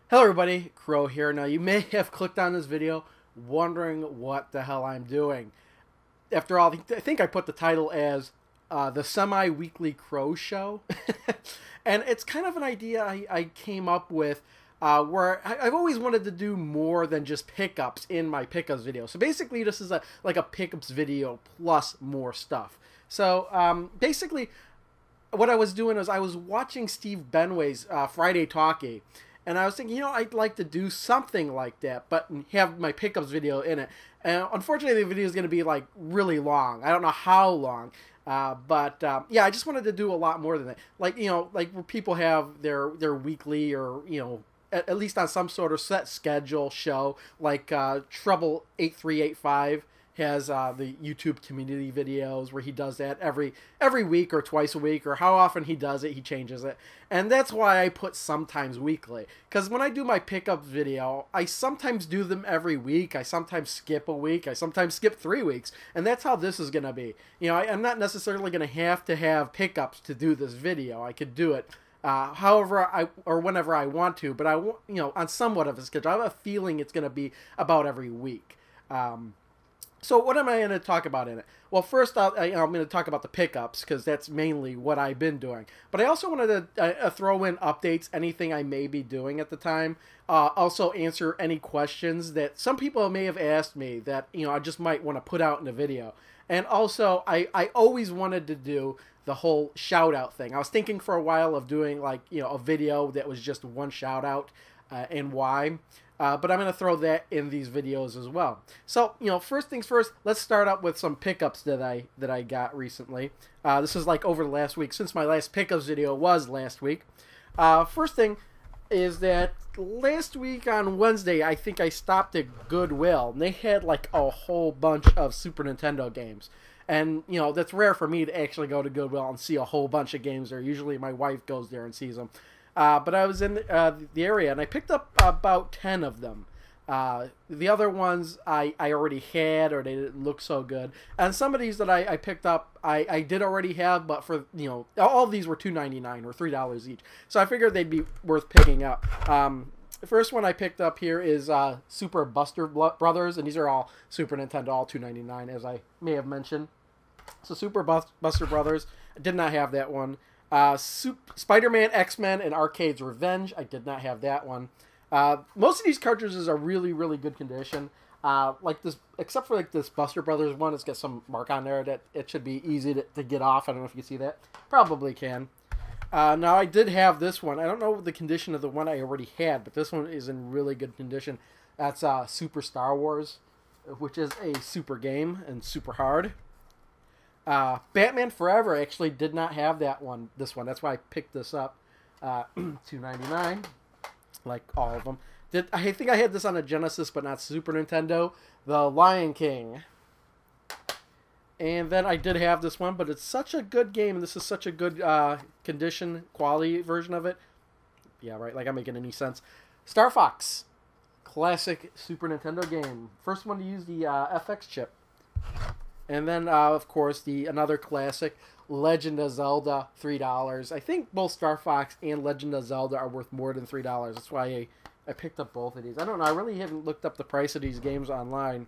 Hello everybody, Crow here. Now you may have clicked on this video wondering what the hell I'm doing. After all, I think I put the title as the semi-weekly Crow Show. And it's kind of an idea I came up with where I've always wanted to do more than just pickups in my pickups video. So basically this is like a pickups video plus more stuff. So basically what I was doing is I was watching Steve Benway's Friday Talkie. And I was thinking, I'd like to do something like that, but have my pickups video in it. And unfortunately, the video is going to be like really long. I don't know how long, but yeah, I just wanted to do a lot more than that. Like like where people have their weekly or at least on some sort of set schedule show, like Trouble 8385 has the YouTube community videos where he does that every week or twice a week, or how often he does it, he changes it. And that's why I put sometimes weekly, because when I do my pickup video, I sometimes do them every week, I sometimes skip a week, I sometimes skip 3 weeks, and that's how this is going to be. I'm not necessarily going to have pickups to do this video. I could do it however or whenever I want to, but I want, on somewhat of a schedule. I have a feeling it's going to be about every week. So what am I going to talk about in it? Well, first I'm going to talk about the pickups, because that's mainly what I've been doing. But I also wanted to throw in updates, anything I may be doing at the time. Also answer any questions that some people may have asked me that I just might want to put out in a video. And also, I always wanted to do the whole shout out thing. I was thinking for a while of doing like a video that was just one shout out and why. But I'm going to throw that in these videos as well. So, first things first, let's start up with some pickups that I got recently. This is like over the last week, since my last pickups video was last week. First thing is that last week on Wednesday, I think I stopped at Goodwill, and they had like a whole bunch of Super Nintendo games. And, that's rare for me to actually go to Goodwill and see a whole bunch of games there. Usually my wife goes there and sees them. But I was in the area, and I picked up about 10 of them. The other ones I already had, or they didn't look so good. And some of these that I picked up, I did already have, but for, all of these were $2.99 or $3 each. So I figured they'd be worth picking up. The first one I picked up here is Super Buster Brothers, and these are all Super Nintendo, all $2.99, as I may have mentioned. So Super Buster Brothers, I did not have that one. Spider-Man, X-Men, and Arcade's Revenge. I did not have that one. Most of these cartridges are really, really good condition. Like this, except for like this Buster Brothers one, it's got some mark on there that it should be easy to get off. I don't know if you can see that. Probably can. Now I did have this one. I don't know the condition of the one I already had, but this one is in really good condition. That's Super Star Wars, which is a super game and super hard. Batman Forever actually did not have this one. That's why I picked this up. $2.99, like all of them. I think I had this on a Genesis, but not Super Nintendo. The Lion King. And then I did have this one, but it's such a good game, and this is such a good condition, quality version of it. Yeah, right, like I'm making any sense. Star Fox. Classic Super Nintendo game. First one to use the FX chip. And then, of course, another classic, Legend of Zelda, $3. I think both Star Fox and Legend of Zelda are worth more than $3. That's why I picked up both of these. I don't know. I really haven't looked up the price of these games online.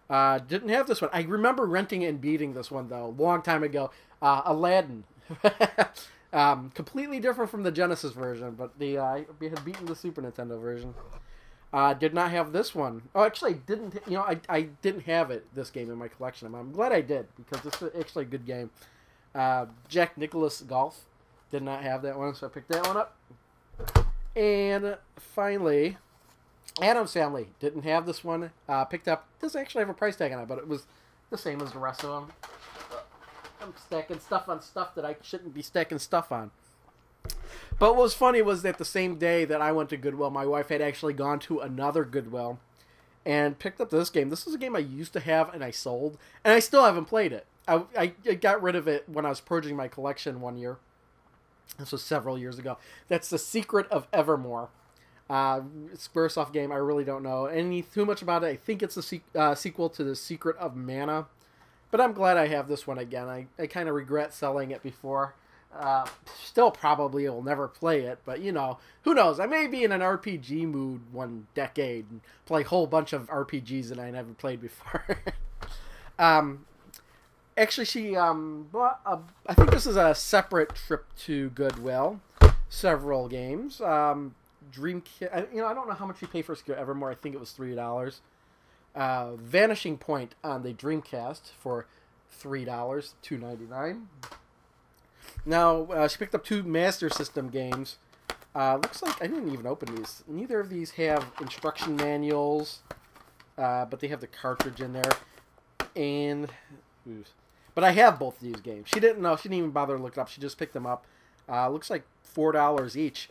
Didn't have this one. I remember renting and beating this one, though, a long time ago. Aladdin. Completely different from the Genesis version, but we had beaten the Super Nintendo version. Did not have this one. Oh, actually, I didn't have this game in my collection. I'm glad I did, because this is actually a good game. Jack Nicklaus Golf. Did not have that one, so I picked that one up. And finally, Addams Family. Didn't have this one. Picked up. Doesn't actually have a price tag on it, but it was the same as the rest of them. I'm stacking stuff on stuff that I shouldn't be stacking stuff on. But what was funny was that the same day that I went to Goodwill, my wife had actually gone to another Goodwill and picked up this game. This is a game I used to have and I sold, and I still haven't played it. I got rid of it when I was purging my collection one year. This was several years ago. That's The Secret of Evermore. Squaresoft game. I really don't know too much about it. I think it's a sequel to The Secret of Mana. But I'm glad I have this one again. I kind of regret selling it before. Still probably will never play it, but you know, who knows? I may be in an RPG mood one decade and play a whole bunch of RPGs that I never played before. Actually, she bought I think this is a separate trip to Goodwill. Several games. Dreamcast. You know, I don't know how much you pay for Secure Evermore. I think it was $3. Vanishing Point on the Dreamcast for $3, $2.99. Now, she picked up 2 Master System games. Looks like I didn't even open these. Neither of these have instruction manuals, but they have the cartridge in there. But I have both of these games. She didn't know. She didn't even bother to look it up. She just picked them up. Looks like $4 each.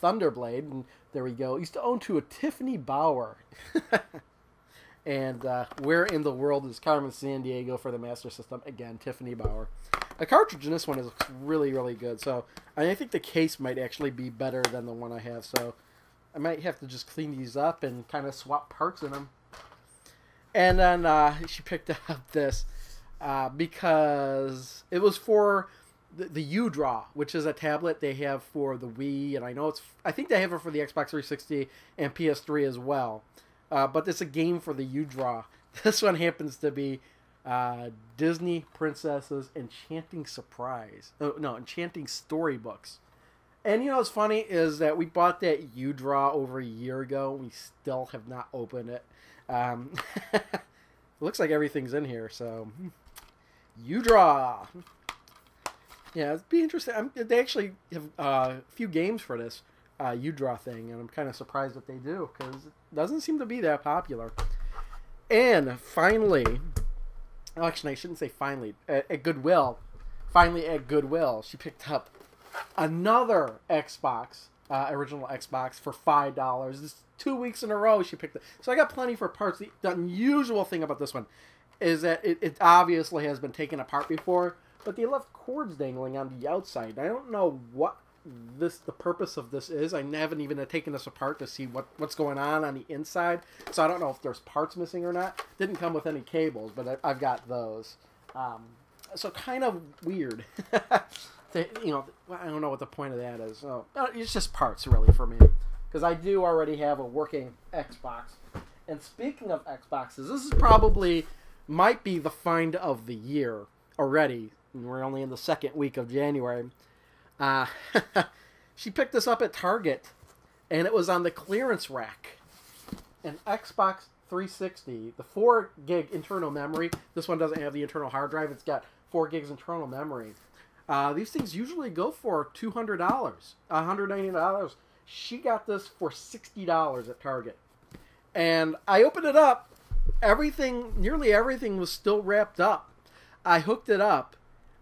Thunderblade, and there we go. Used to own to a Tiffany Bauer. And Where in the World is Carmen Sandiego for the Master System? Again, Tiffany Bauer. The cartridge in this one is really, really good. So I think the case might actually be better than the one I have. So I might have to just clean these up and kind of swap parts in them. And then she picked up this because it was for the U-Draw, which is a tablet they have for the Wii. And I think they have it for the Xbox 360 and PS3 as well. But it's a game for the U-Draw. This one happens to be Disney Princesses Enchanting Surprise. Oh, no, Enchanting Storybooks. And you know what's funny is that we bought that U-Draw over a year ago. We still have not opened it. It looks like everything's in here, so U-Draw. Yeah, it'd be interesting. They actually have a few games for this U-Draw thing, and I'm kind of surprised that they do, because it doesn't seem to be that popular. And finally, actually, I shouldn't say finally, at Goodwill, she picked up another Xbox, original Xbox, for $5. This is 2 weeks in a row she picked it. So I got plenty for parts. The unusual thing about this one is that it obviously has been taken apart before, but they left cords dangling on the outside. I don't know what the purpose of this is. I haven't even taken this apart to see what's going on the inside, so I don't know if there's parts missing or not. Didn't come with any cables, but I've got those. So kind of weird. You know, I don't know what the point of that is. So, it's just parts, really, for me. Because I do already have a working Xbox. And speaking of Xboxes, this is might be the find of the year already. And we're only in the second week of January. She picked this up at Target, and it was on the clearance rack. An Xbox 360, the 4 gig internal memory. This one doesn't have the internal hard drive. It's got 4 gigs internal memory. These things usually go for $200, $190. She got this for $60 at Target. And I opened it up. Nearly everything was still wrapped up. I hooked it up.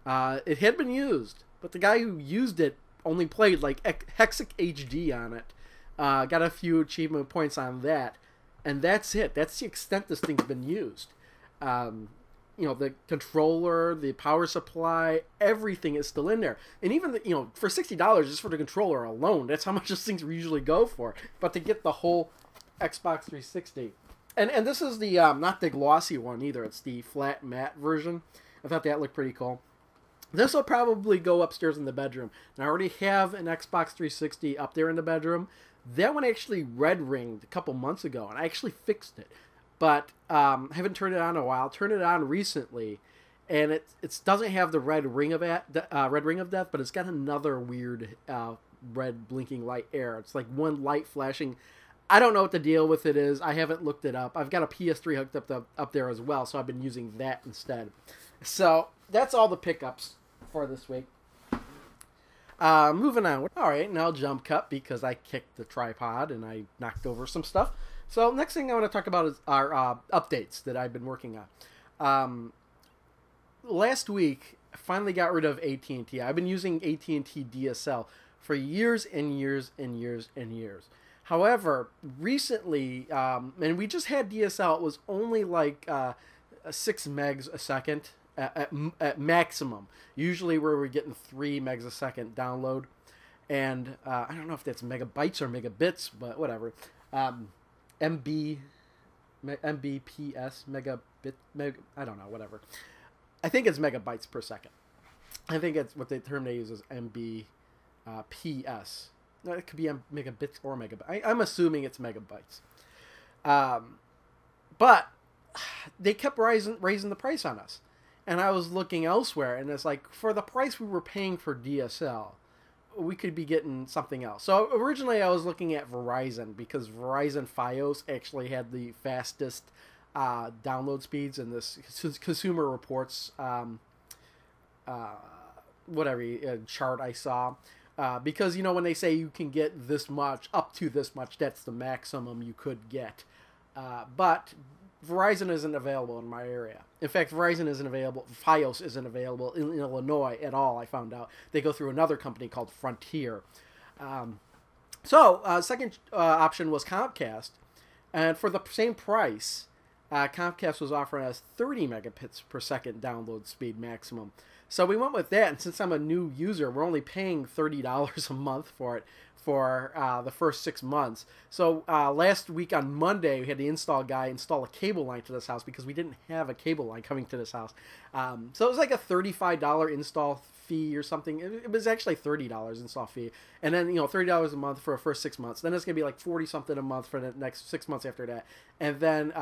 It had been used, but the guy who used it only played like Hexic HD on it. Got a few achievement points on that. And that's it. That's the extent this thing's been used. You know, the controller, the power supply, everything is still in there. And even, for $60 just for the controller alone, that's how much these things usually go for. But to get the whole Xbox 360. And this is the, not the glossy one either. It's the flat matte version. I thought that looked pretty cool. This will probably go upstairs in the bedroom. And I already have an Xbox 360 up there in the bedroom. That one actually red ringed a couple months ago, and I actually fixed it. But I haven't turned it on in a while. Turned it on recently, and it doesn't have the red ring of death, but it's got another weird red blinking light air. It's like one light flashing. I don't know what the deal with it is. I haven't looked it up. I've got a PS3 hooked up there as well, so I've been using that instead. So that's all the pickups for this week. Moving on. All right, now jump cut because I kicked the tripod and I knocked over some stuff. So next thing I want to talk about is our updates that I've been working on. Last week, I finally got rid of AT&T. I've been using AT&T DSL for years and years and years and years. However, recently, and we just had DSL, it was only like 6 megs a second at maximum. Usually we're getting 3 megs a second download. And I don't know if that's megabytes or megabits, but whatever. Mbps, megabit, I don't know, whatever. I think it's megabytes per second. I think it's what the term they use is MB. No, it could be megabits or megabytes. I'm assuming it's megabytes. But they kept raising the price on us. And I was looking elsewhere, and it's like, for the price we were paying for DSL, we could be getting something else. So originally I was looking at Verizon, because Verizon Fios actually had the fastest download speeds in this Consumer Reports chart I saw. Because, when they say you can get this much, up to this much, that's the maximum you could get. But Verizon isn't available in my area. In fact, Verizon isn't available, Fios isn't available in Illinois at all, I found out. They go through another company called Frontier. Second option was Comcast. And for the same price, Comcast was offering us 30 megabits per second download speed maximum. So we went with that, and since I'm a new user, we're only paying $30 a month for it for the first 6 months. So last week on Monday, we had the install guy install a cable line to this house because we didn't have a cable line coming to this house. So it was like a $35 install fee or something. It was actually $30 install fee, and then $30 a month for the first 6 months. Then it's gonna be like 40 something a month for the next 6 months after that, and then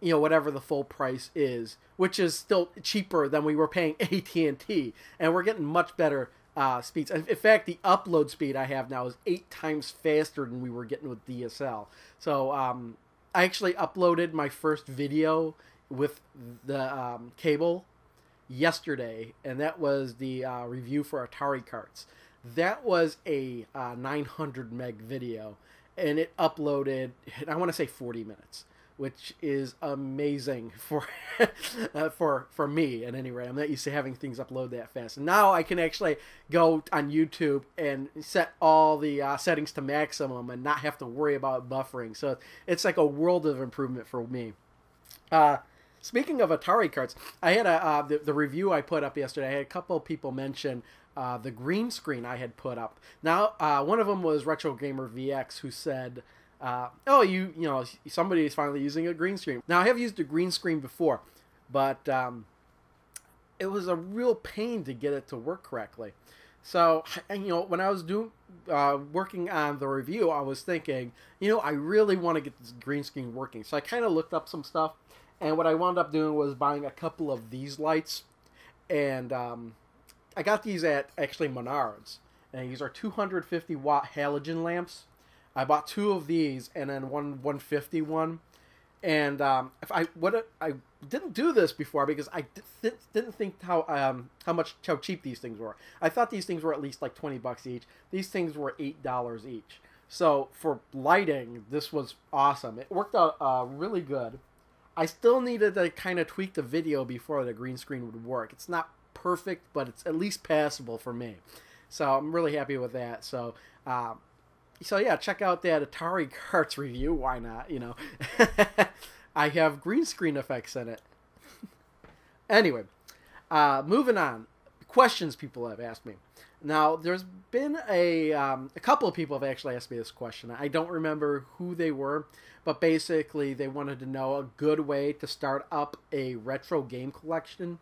whatever the full price is, which is still cheaper than we were paying AT&T, and we're getting much better speeds. In fact, the upload speed I have now is 8 times faster than we were getting with DSL. So I actually uploaded my first video with the cable yesterday, and that was the review for Atari carts. That was a 900 meg video, and it uploaded, I want to say 40 minutes. Which is amazing for for me at any rate. I'm not used to having things upload that fast. And now I can actually go on YouTube and set all the settings to maximum and not have to worry about buffering. So it's like a world of improvement for me. Speaking of Atari carts, I had the review I put up yesterday. I had a couple of people mention the green screen I had put up. Now, one of them was Retro Gamer VX, who said, somebody is finally using a green screen. Now, I have used a green screen before, but it was a real pain to get it to work correctly. So, when I was working on the review, I was thinking, I really want to get this green screen working. So I kind of looked up some stuff, and what I wound up doing was buying a couple of these lights, and I got these at actually Menards, and these are 250 watt halogen lamps. I bought 2 of these and then one 150 one, and I didn't do this before because I didn't think how cheap these things were. I thought these things were at least like $20 each. These things were $8 each. So for lighting, this was awesome. It worked out really good. I still needed to kind of tweak the video before the green screen would work. It's not perfect, but it's at least passable for me. So I'm really happy with that. So yeah, check out that Atari Carts review. Why not? I have green screen effects in it. Anyway, moving on. Questions people have asked me. Now, there's been a couple of people have actually asked me this question. I don't remember who they were, but basically they wanted to know a good way to start up a retro game collection.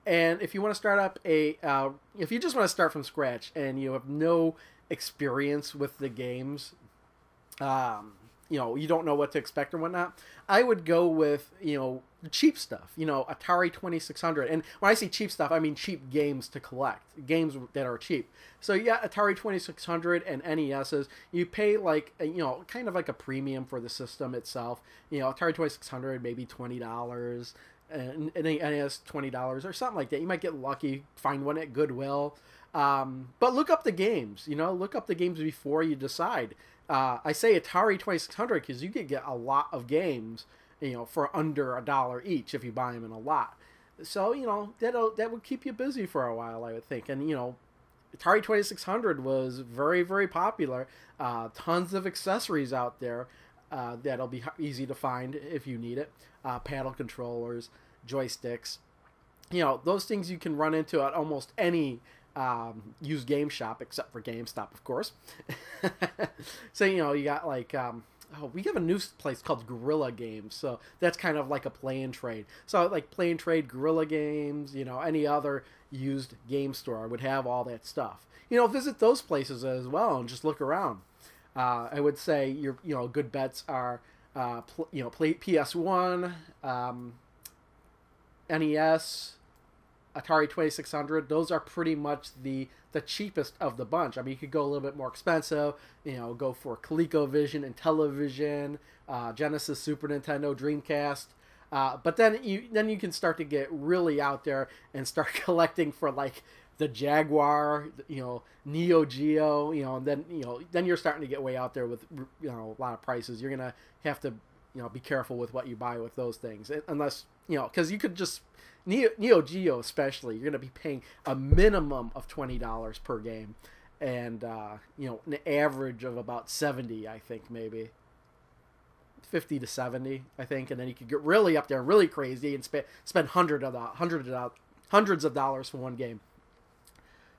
And if you want to start up if you just want to start from scratch and you have no experience with the games, you don't know what to expect or whatnot, I would go with, cheap stuff, Atari 2600. And when I say cheap stuff, I mean cheap games to collect, games that are cheap. So yeah, Atari 2600 and NESs, you pay like, kind of like a premium for the system itself. Atari 2600, maybe $20, and NES $20 or something like that. You might get lucky, find one at Goodwill. But look up the games, look up the games before you decide. I say Atari 2600 because you could get a lot of games, for under $1 each if you buy them in a lot. So, that would keep you busy for a while, I would think. And, Atari 2600 was very, very popular. Tons of accessories out there that'll be easy to find if you need it. Paddle controllers, joysticks. Those things you can run into at almost any used game shop, except for GameStop, of course. So, you got like we have a new place called Gorilla Games, so that's kind of like a play and trade. So like play and trade, Gorilla Games, you know, any other used game store would have all that stuff. You know, visit those places as well and just look around. I would say good bets are play PS1, NES, Atari 2600. Those are pretty much the cheapest of the bunch. I mean, you could go a little bit more expensive, you know, go for ColecoVision and Television, Genesis, Super Nintendo, Dreamcast. But then you can start to get really out there and start collecting for like the Jaguar, you know, Neo Geo, you know, and then you're starting to get way out there with, you know, a lot of prices. You're gonna have to, you know, be careful with what you buy with those things, unless, you know, because you could just Neo Geo especially, you're gonna be paying a minimum of $20 per game, and you know, an average of about 70, I think, maybe 50 to 70, I think, and then you could get really up there, really crazy, and spend hundreds of dollars for one game.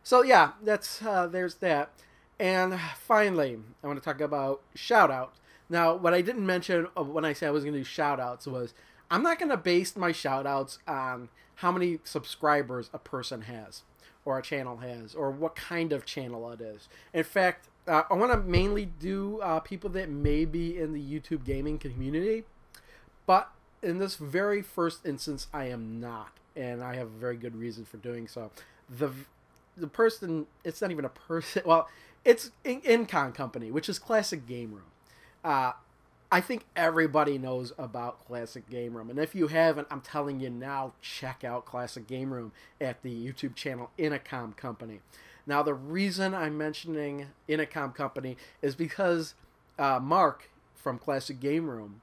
So yeah, that's there's that. And finally, I want to talk about Shoutouts. Now, what I didn't mention when I said I was going to do Shoutouts was I'm not going to base my Shoutouts on how many subscribers a person has, or a channel has, or what kind of channel it is. In fact, I want to mainly do people that may be in the YouTube gaming community, but in this very first instance, I am not, and I have a very good reason for doing so. The person, it's not even a person, well, it's Incon Company, which is Classic Game Room. I think everybody knows about Classic Game Room, and if you haven't, I'm telling you now, check out Classic Game Room at the YouTube channel Incon Company. Now, the reason I'm mentioning Incon Company is because Mark from Classic Game Room,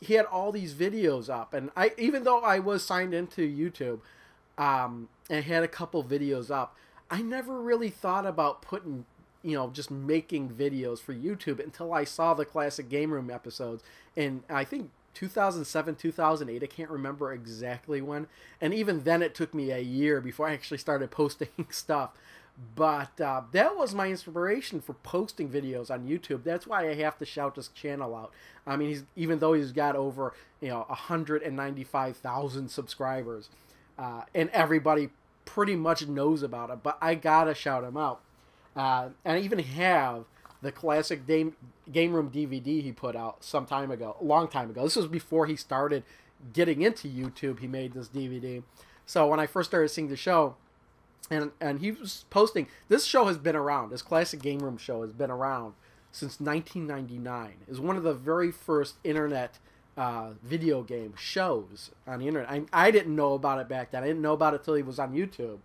he had all these videos up, and even though I was signed into YouTube and had a couple videos up, I never really thought about putting, you know, just making videos for YouTube until I saw the Classic Game Room episodes in, I think, 2007, 2008. I can't remember exactly when. And even then, it took me a year before I actually started posting stuff. But that was my inspiration for posting videos on YouTube. That's why I have to shout this channel out. I mean, even though he's got over, you know, 195,000 subscribers, and everybody pretty much knows about it, but I gotta shout him out. And I even have the Classic Game Room DVD he put out some time ago, a long time ago. This was before he started getting into YouTube. He made this DVD. So when I first started seeing the show, and he was posting, this show has been around, this Classic Game Room show has been around since 1999. It was one of the very first internet video game shows on the internet. I didn't know about it back then. I didn't know about it till he was on YouTube.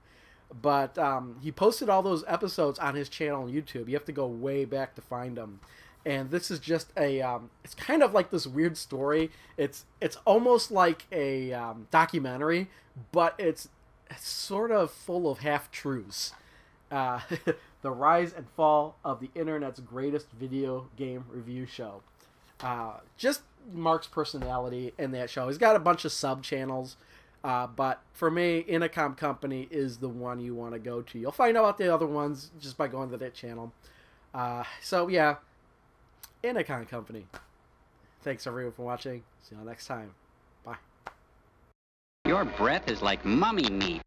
But he posted all those episodes on his channel on YouTube. You have to go way back to find them. And this is just a, it's kind of like this weird story. It's almost like a documentary, but it's sort of full of half-truths. The rise and fall of the internet's greatest video game review show. Just Mark's personality in that show. He's got a bunch of sub-channels. But for me, Incon Company is the one you want to go to. You'll find out about the other ones just by going to that channel. So yeah, Incon Company. Thanks everyone for watching. See you next time. Bye. Your breath is like mummy meat.